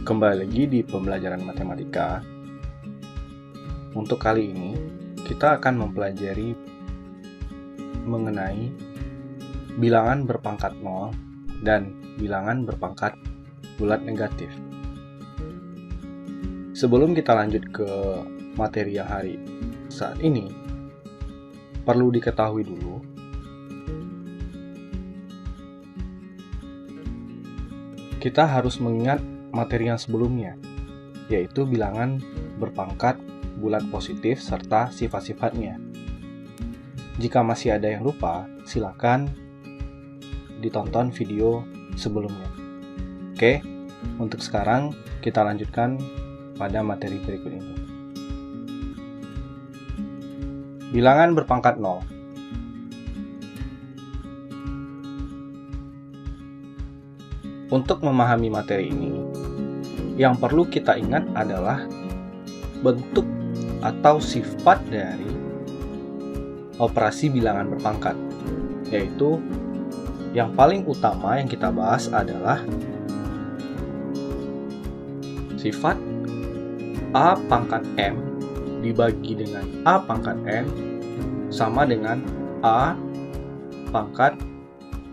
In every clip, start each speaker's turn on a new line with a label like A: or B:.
A: Kembali lagi di pembelajaran matematika. Untuk kali ini, kita akan mempelajari mengenai bilangan berpangkat 0 dan bilangan berpangkat bulat negatif. Sebelum kita lanjut ke materi yang hari saat ini, perlu diketahui dulu kita harus mengingat materi yang sebelumnya, yaitu bilangan berpangkat bulat positif serta sifat-sifatnya. Jika masih ada yang lupa, silakan ditonton video sebelumnya. Oke, untuk sekarang kita lanjutkan pada materi berikut ini. Bilangan berpangkat 0. Untuk memahami materi ini, yang perlu kita ingat adalah bentuk atau sifat dari operasi bilangan berpangkat, yaitu yang paling utama yang kita bahas adalah sifat A pangkat M dibagi dengan A pangkat N sama dengan A pangkat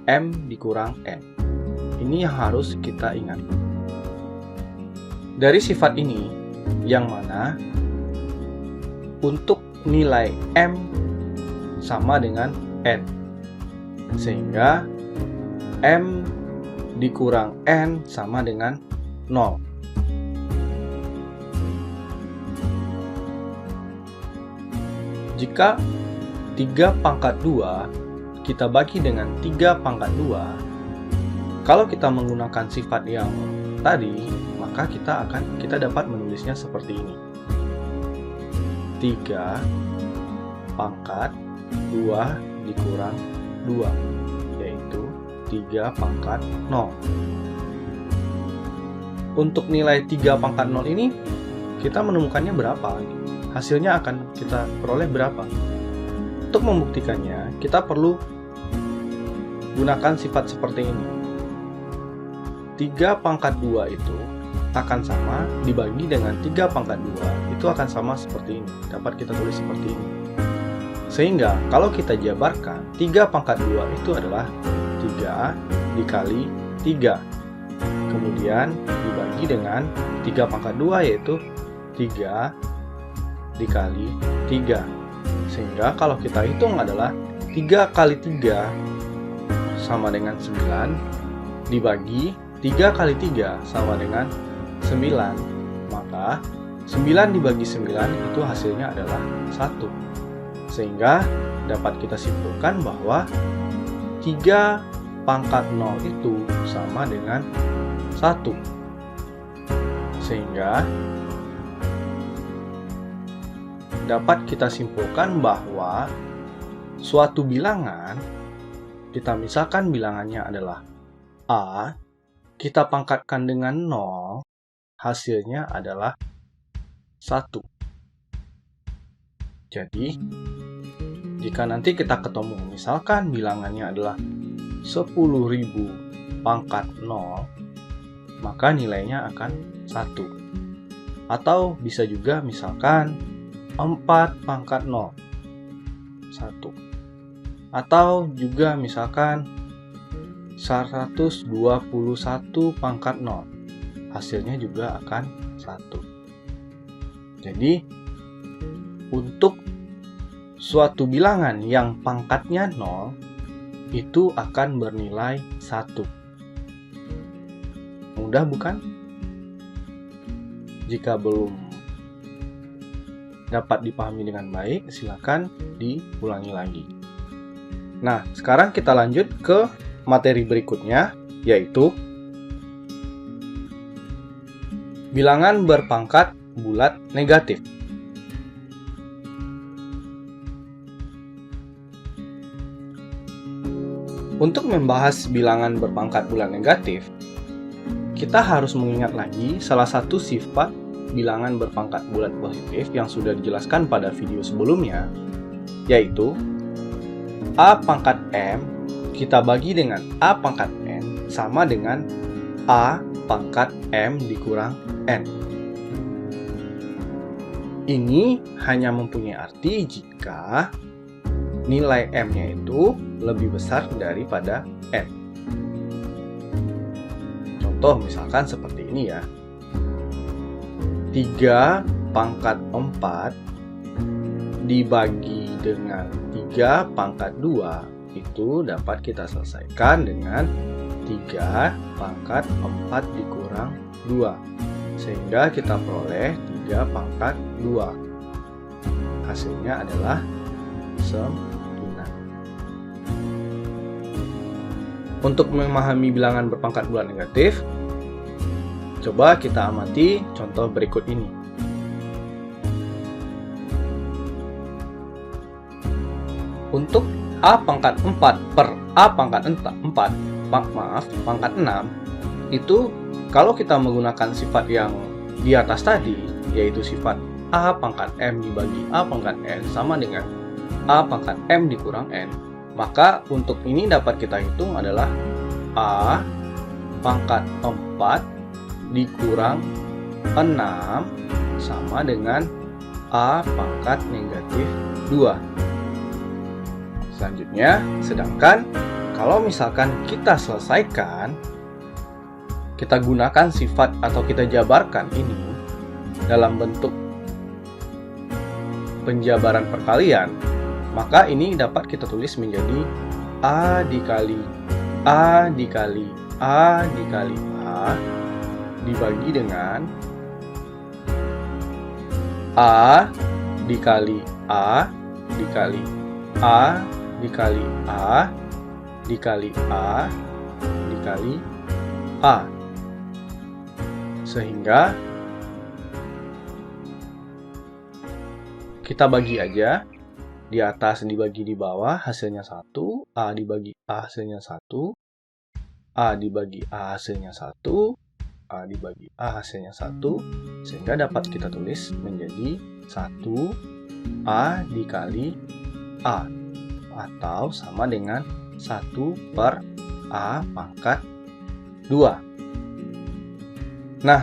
A: M dikurang N. Ini yang harus kita ingat. Dari sifat ini, yang mana untuk nilai M sama dengan N, sehingga M dikurang N sama dengan 0. Jika 3 pangkat 2 kita bagi dengan 3 pangkat 2, kalau kita menggunakan sifat yang tadi, maka kita dapat menulisnya seperti ini. 3 pangkat 2 dikurang 2, yaitu 3 pangkat 0. Untuk nilai 3 pangkat 0 ini, kita menemukannya berapa? Hasilnya akan kita peroleh berapa? Untuk membuktikannya, kita perlu gunakan sifat seperti ini. 3 pangkat 2 itu akan sama dibagi dengan 3 pangkat 2 itu akan sama seperti ini. Dapat kita tulis seperti ini. Sehingga kalau kita jabarkan 3 pangkat 2 itu adalah 3 dikali 3. Kemudian dibagi dengan 3 pangkat 2 yaitu 3 dikali 3. Sehingga kalau kita hitung adalah 3 kali 3 sama dengan 9 dibagi 3 kali 3 sama dengan 9, maka 9 dibagi 9 itu hasilnya adalah 1. Sehingga dapat kita simpulkan bahwa 3 pangkat 0 itu sama dengan 1. Sehingga dapat kita simpulkan bahwa suatu bilangan, kita misalkan bilangannya adalah A, kita pangkatkan dengan 0, hasilnya adalah 1. Jadi, jika nanti kita ketemu, misalkan bilangannya adalah 10.000 pangkat 0, maka nilainya akan 1. Atau bisa juga misalkan 4 pangkat 0, 1. Atau juga misalkan 121 pangkat 0, hasilnya juga akan 1. Jadi, untuk suatu bilangan yang pangkatnya 0, itu akan bernilai 1. Mudah bukan? Jika belum dapat dipahami dengan baik, silakan diulangi lagi. Nah, sekarang kita lanjut ke materi berikutnya, yaitu bilangan berpangkat bulat negatif. Untuk membahas bilangan berpangkat bulat negatif, kita harus mengingat lagi salah satu sifat bilangan berpangkat bulat positif yang sudah dijelaskan pada video sebelumnya, yaitu A pangkat M kita bagi dengan A pangkat N sama dengan A pangkat M dikurang N. Ini hanya mempunyai arti jika nilai M-nya itu lebih besar daripada N. Contoh misalkan seperti ini ya. 3 pangkat 4 dibagi dengan 3 pangkat 2 itu dapat kita selesaikan dengan 3 pangkat 4 dikurang 2. Sehingga kita peroleh 3 pangkat 2. Hasilnya adalah 9. Untuk memahami bilangan berpangkat bulat negatif, coba kita amati contoh berikut ini. Untuk A pangkat 4 per A pangkat 4, pangkat 6, itu kalau kita menggunakan sifat yang di atas tadi, yaitu sifat A pangkat M dibagi A pangkat N sama dengan A pangkat M dikurang N, maka untuk ini dapat kita hitung adalah A pangkat 4 dikurang 6 sama dengan A pangkat negatif 2. Selanjutnya, sedangkan kalau misalkan kita selesaikan, kita gunakan sifat atau kita jabarkan ini dalam bentuk penjabaran perkalian, maka ini dapat kita tulis menjadi A dikali A dikali A dikali A dibagi dengan A dikali A dikali A dikali A dikali A dikali A. Sehingga kita bagi aja, di atas dibagi di bawah hasilnya 1, A dibagi A hasilnya 1, A dibagi A hasilnya 1, A dibagi A hasilnya 1, sehingga dapat kita tulis menjadi 1 A dikali A, atau sama dengan 1 per A pangkat 2. Nah,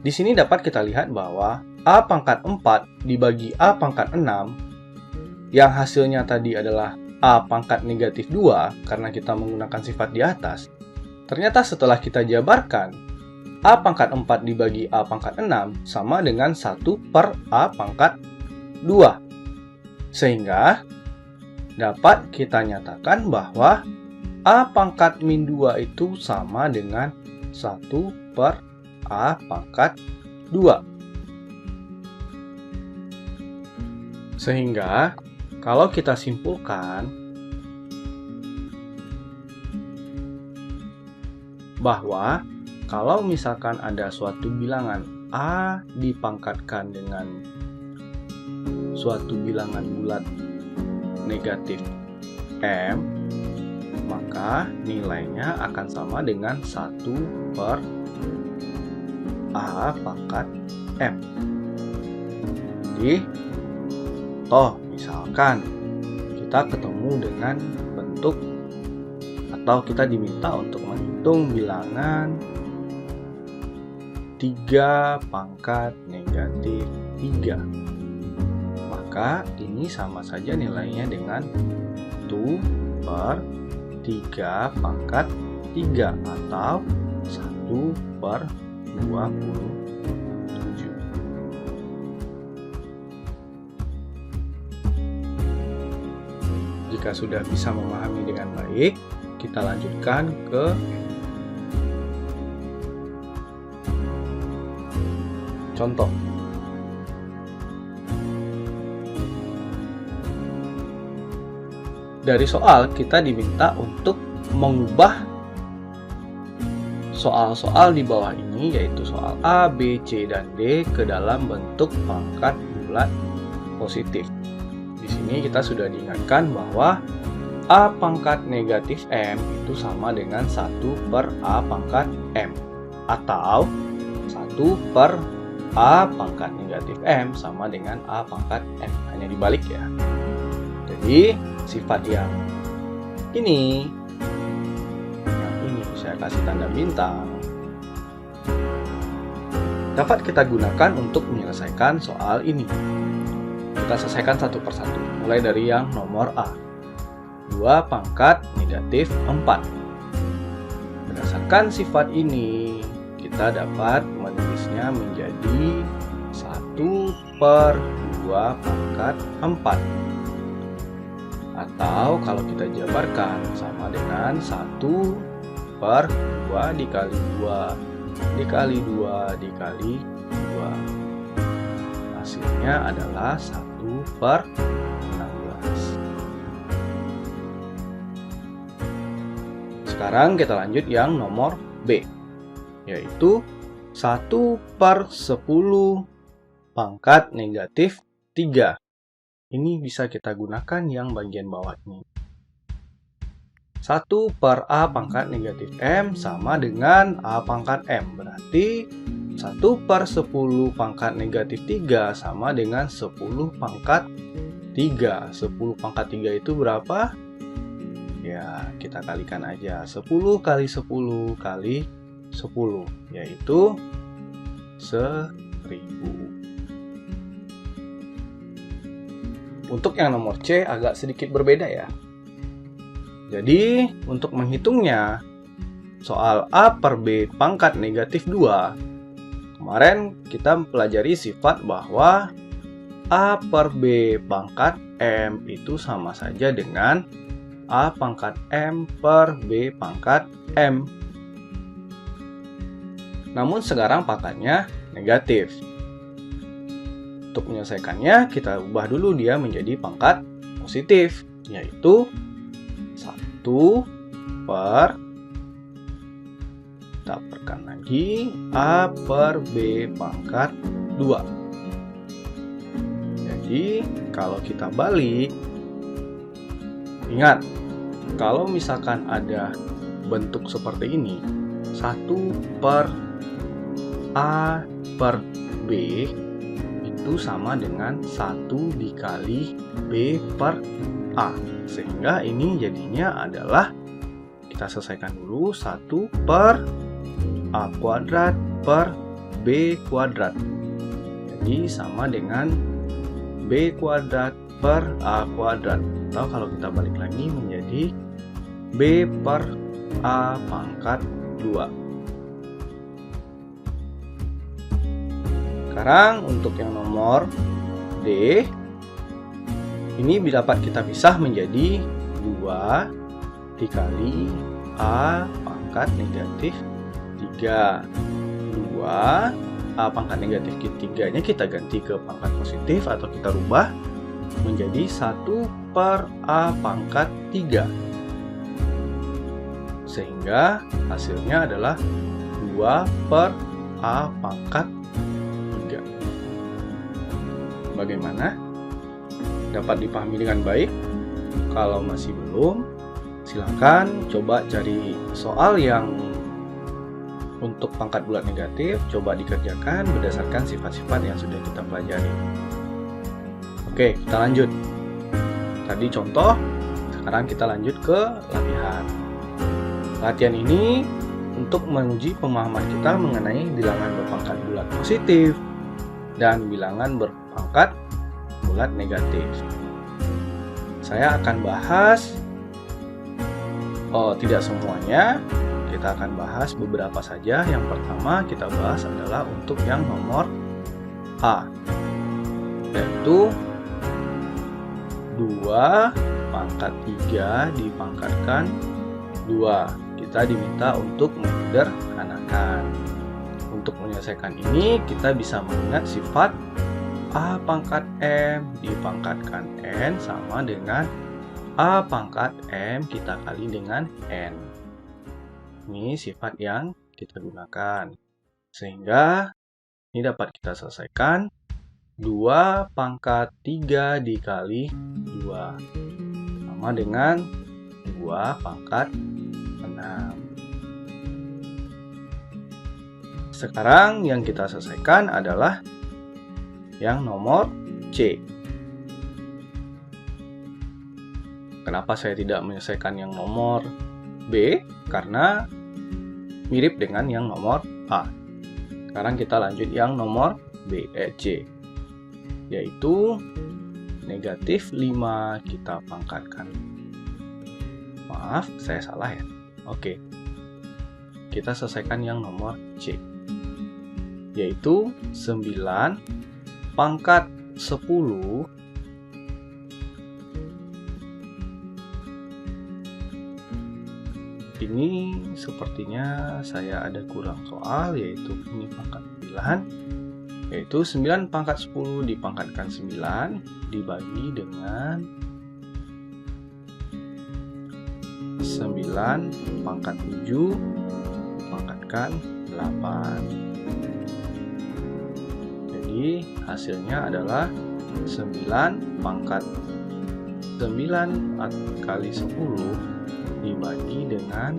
A: di sini dapat kita lihat bahwa A pangkat 4 dibagi A pangkat 6, yang hasilnya tadi adalah A pangkat negatif 2 karena kita menggunakan sifat di atas. Ternyata setelah kita jabarkan, A pangkat 4 dibagi A pangkat 6 sama dengan 1 per A pangkat 2. Sehingga dapat kita nyatakan bahwa A pangkat min 2 itu sama dengan 1 per A pangkat 2. Sehingga kalau kita simpulkan bahwa kalau misalkan ada suatu bilangan A dipangkatkan dengan suatu bilangan bulat negatif M, maka nilainya akan sama dengan 1 per A pangkat M. Jadi, misalkan kita ketemu dengan bentuk atau kita diminta untuk menghitung bilangan 3 pangkat negatif 3. Maka ini sama saja nilainya dengan 1 per 3 pangkat 3 atau 1 per 27. Jika sudah bisa memahami dengan baik, kita lanjutkan ke contoh. Dari soal kita diminta untuk mengubah soal-soal di bawah ini, yaitu soal A, B, C, dan D ke dalam bentuk pangkat bulat positif. Di sini kita sudah diingatkan bahwa A pangkat negatif M itu sama dengan 1 per A pangkat M, atau 1 per A pangkat negatif M sama dengan A pangkat M, hanya dibalik ya. Jadi sifat yang ini saya kasih tanda bintang, dapat kita gunakan untuk menyelesaikan soal ini. Kita selesaikan satu persatu, mulai dari yang nomor A. 2 pangkat negatif 4. Berdasarkan sifat ini, kita dapat menulisnya menjadi 1/2 pangkat 4. Atau kalau kita jabarkan sama dengan 1/2 dikali 2 dikali 2 dikali 2. Hasilnya adalah 1/16. Sekarang kita lanjut yang nomor B, yaitu 1/10 pangkat negatif 3. Ini bisa kita gunakan yang bagian bawah ini. 1/A pangkat negatif M sama dengan A pangkat M. Berarti 1/10 pangkat negatif 3 sama dengan 10 pangkat 3. 10 pangkat 3 itu berapa? Ya, kita kalikan aja. 10 kali 10 kali 10, yaitu 1000. Untuk yang nomor C agak sedikit berbeda ya. Jadi, untuk menghitungnya, soal A/B pangkat negatif 2, kemarin kita mempelajari sifat bahwa A/B pangkat M itu sama saja dengan A pangkat M per B pangkat M. Namun sekarang pangkatnya negatif. Untuk menyelesaikannya, kita ubah dulu dia menjadi pangkat positif, yaitu 1 per, kita perkan lagi, A per B pangkat 2. Jadi, kalau kita balik, ingat, kalau misalkan ada bentuk seperti ini, 1 per A per B itu sama dengan 1 dikali B per A. Sehingga ini jadinya adalah, kita selesaikan dulu, 1 per A kuadrat per B kuadrat. Jadi sama dengan B kuadrat per A kuadrat. Atau kalau kita balik lagi menjadi B per A pangkat 2. Sekarang untuk yang nomor D, ini dapat kita pisah menjadi 2 dikali A pangkat negatif 3. 2, A pangkat negatif 3-nya kita ganti ke pangkat positif atau kita rubah menjadi 1 per A pangkat 3. Sehingga hasilnya adalah 2 per A pangkat 3. Bagaimana? Dapat dipahami dengan baik? Kalau masih belum, silakan coba cari soal yang untuk pangkat bulat negatif, coba dikerjakan berdasarkan sifat-sifat yang sudah kita pelajari. Oke, kita lanjut. Tadi contoh, sekarang kita lanjut ke latihan. Latihan ini untuk menguji pemahaman kita mengenai bilangan berpangkat bulat positif dan bilangan berpangkat bulat negatif. Saya akan bahas, tidak semuanya, kita akan bahas beberapa saja. Yang pertama kita bahas adalah untuk yang nomor A, yaitu 2 pangkat 3 dipangkatkan 2. Kita diminta untuk menyederhanakan. Untuk menyelesaikan ini, kita bisa mengingat sifat A pangkat M dipangkatkan N sama dengan A pangkat M kita kali dengan N. Ini sifat yang kita gunakan. Sehingga ini dapat kita selesaikan 2 pangkat 3 dikali 2 sama dengan 2 pangkat 6. Sekarang yang kita selesaikan adalah yang nomor C. Kenapa saya tidak menyelesaikan yang nomor B? Karena mirip dengan yang nomor A. Sekarang kita lanjut yang nomor C, yaitu negatif 5 kita pangkatkan. Maaf, saya salah ya. Oke, kita selesaikan yang nomor C, yaitu 9 pangkat 10 ini sepertinya saya ada kurang soal, yaitu ini pangkat 9, yaitu 9 pangkat 10 dipangkatkan 9 dibagi dengan 9 pangkat 7 dipangkatkan 8. Jadi hasilnya adalah 9 pangkat 9 kali 10 dibagi dengan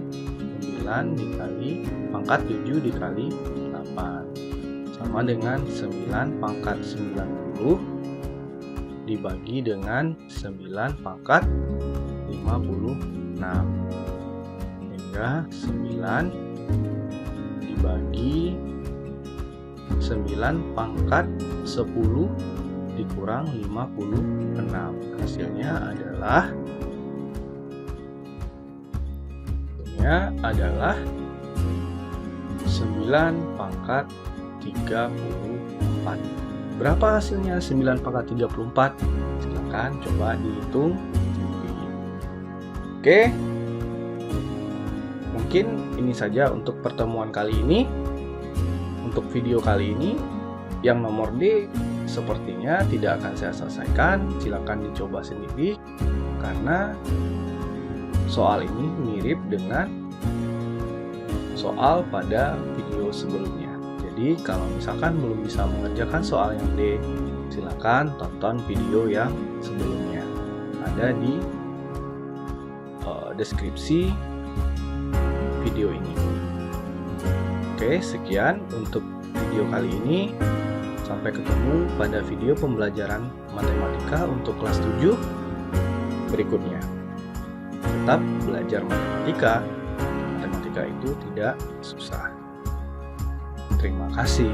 A: 9 dikali pangkat 7 dikali 8, sama dengan 9 pangkat 90 dibagi dengan 9 pangkat 56, hingga 9 dibagi 9 pangkat 10 dikurang 56. Hasilnya adalah 9 pangkat 34. Berapa hasilnya 9 pangkat 34? Silahkan coba dihitung. Oke, mungkin ini saja untuk pertemuan kali ini. Untuk video kali ini, yang nomor D sepertinya tidak akan saya selesaikan. Silahkan dicoba sendiri, karena soal ini mirip dengan soal pada video sebelumnya. Jadi kalau misalkan belum bisa mengerjakan soal yang D, silakan tonton video yang sebelumnya. Ada di deskripsi video ini. Oke, sekian untuk video kali ini. Sampai ketemu pada video pembelajaran matematika untuk kelas 7 berikutnya. Tetap belajar matematika. Matematika itu tidak susah. Terima kasih.